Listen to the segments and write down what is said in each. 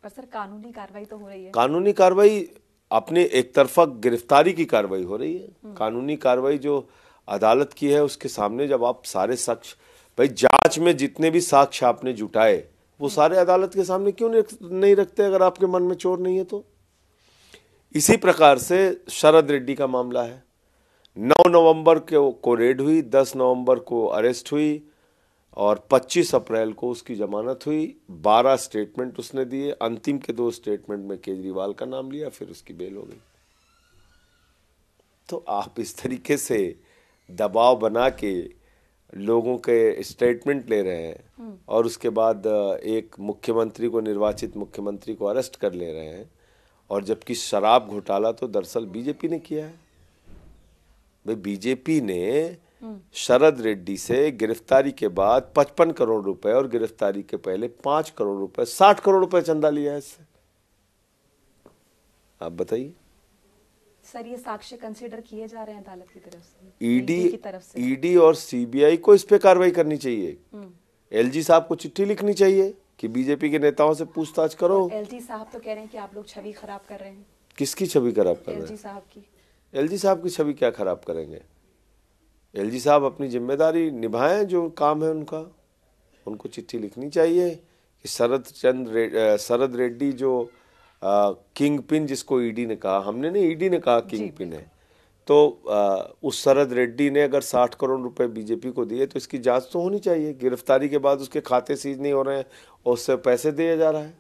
पर सर कानूनी कार्रवाई तो हो रही है। कानूनी कार्रवाई अपने एक तरफा गिरफ्तारी की कार्रवाई हो रही है। कानूनी कार्रवाई जो अदालत की है उसके सामने जब आप सारे साक्ष्य, भाई जांच में जितने भी साक्ष्य आपने जुटाए वो सारे अदालत के सामने क्यों नहीं रखते अगर आपके मन में चोर नहीं है तो। इसी प्रकार से शरद रेड्डी का मामला है। 9 नवंबर को रेड हुई, 10 नवंबर को अरेस्ट हुई और 25 अप्रैल को उसकी जमानत हुई। 12 स्टेटमेंट उसने दिए, अंतिम के 2 स्टेटमेंट में केजरीवाल का नाम लिया, फिर उसकी बेल हो गई। तो आप इस तरीके से दबाव बना के लोगों के स्टेटमेंट ले रहे हैं और उसके बाद एक मुख्यमंत्री को, निर्वाचित मुख्यमंत्री को अरेस्ट कर ले रहे हैं, और जबकि शराब घोटाला तो दरअसल बीजेपी ने किया है। भाई बीजेपी ने शरद रेड्डी से गिरफ्तारी के बाद 55 करोड़ रुपए और गिरफ्तारी के पहले 5 करोड़ रुपए, 60 करोड़ रुपए चंदा लिया है इससे। आप बताइए सर, ये साक्ष्य कंसीडर किए जा रहे हैं अदालत की तरफ से? ईडी और सीबीआई को इस पे कार्रवाई करनी चाहिए। एलजी साहब को चिट्ठी लिखनी चाहिए कि बीजेपी के नेताओं से पूछताछ करो। एलजी साहब तो कह रहे हैं कि आप लोग छवि खराब कर रहे हैं। किसकी छवि खराब कर रहे हैं? एलजी साहब की। एलजी साहब की छवि क्या खराब करेंगे? एलजी साहब अपनी जिम्मेदारी निभाएं, जो काम है उनका। उनको चिट्ठी लिखनी चाहिए कि शरद रेड्डी जो किंग पिन, जिसको ईडी ने कहा, हमने नहीं, ईडी ने कहा किंग पिन है, तो उस शरद रेड्डी ने अगर 60 करोड़ रुपए बीजेपी को दिए तो इसकी जांच तो होनी चाहिए। गिरफ्तारी के बाद उसके खाते सीज नहीं हो रहे हैं और उससे पैसे दिए जा रहा है,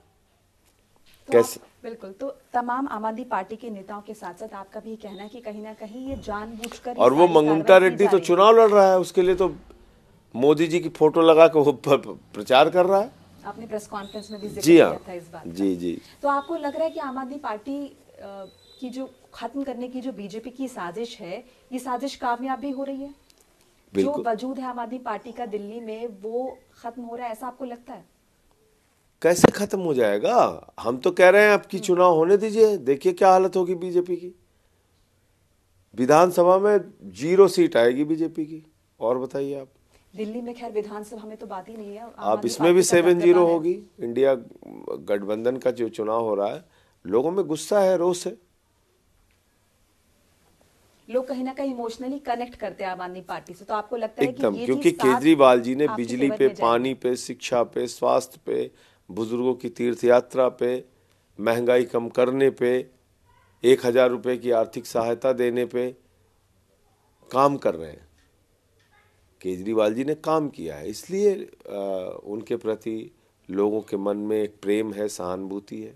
तो कैसे? बिल्कुल। तो तमाम आम आदमी पार्टी के नेताओं के साथ साथ आपका भी कहना है कि कहीं ना कहीं ये जानबूझकर, और वो मंगुंटा रेड्डी तो चुनाव लड़ रहा है, उसके लिए तो मोदी जी की फोटो लगा के वो प्रचार कर रहा है। आपने प्रेस कॉन्फ्रेंस में भी जिक्र जी किया हाँ, था इस बात जी जी। तो आपको लग रहा है कि आम आदमी पार्टी की जो खत्म करने की जो बीजेपी की साजिश है, ये साजिश कामयाब भी हो रही है? जो वजूद है आम आदमी पार्टी का दिल्ली में, वो खत्म हो रहा है, ऐसा आपको लगता है? कैसे खत्म हो जाएगा? हम तो कह रहे हैं आपकी चुनाव होने दीजिए, देखिए क्या हालत होगी बीजेपी की। विधानसभा में 0 सीट आएगी बीजेपी की। और बताइए आप। दिल्ली में खैर विधानसभा में तो बात ही नहीं है। आप इसमें भी 7-0 होगी। इंडिया गठबंधन का जो चुनाव हो रहा है, लोगों में गुस्सा है, रोष है। लोग कहीं ना कहीं इमोशनली कनेक्ट करते हैं आम आदमी पार्टी से। तो आपको लगता है एकदम, कि ये क्योंकि केजरीवाल जी ने बिजली पे, पानी पे, शिक्षा पे, स्वास्थ्य पे, बुजुर्गों की तीर्थ यात्रा पे, महंगाई कम करने पे, 1000 रुपए की आर्थिक सहायता देने पे काम कर रहे हैं। केजरीवाल जी ने काम किया है, इसलिए उनके प्रति लोगों के मन में एक प्रेम है, सहानुभूति है।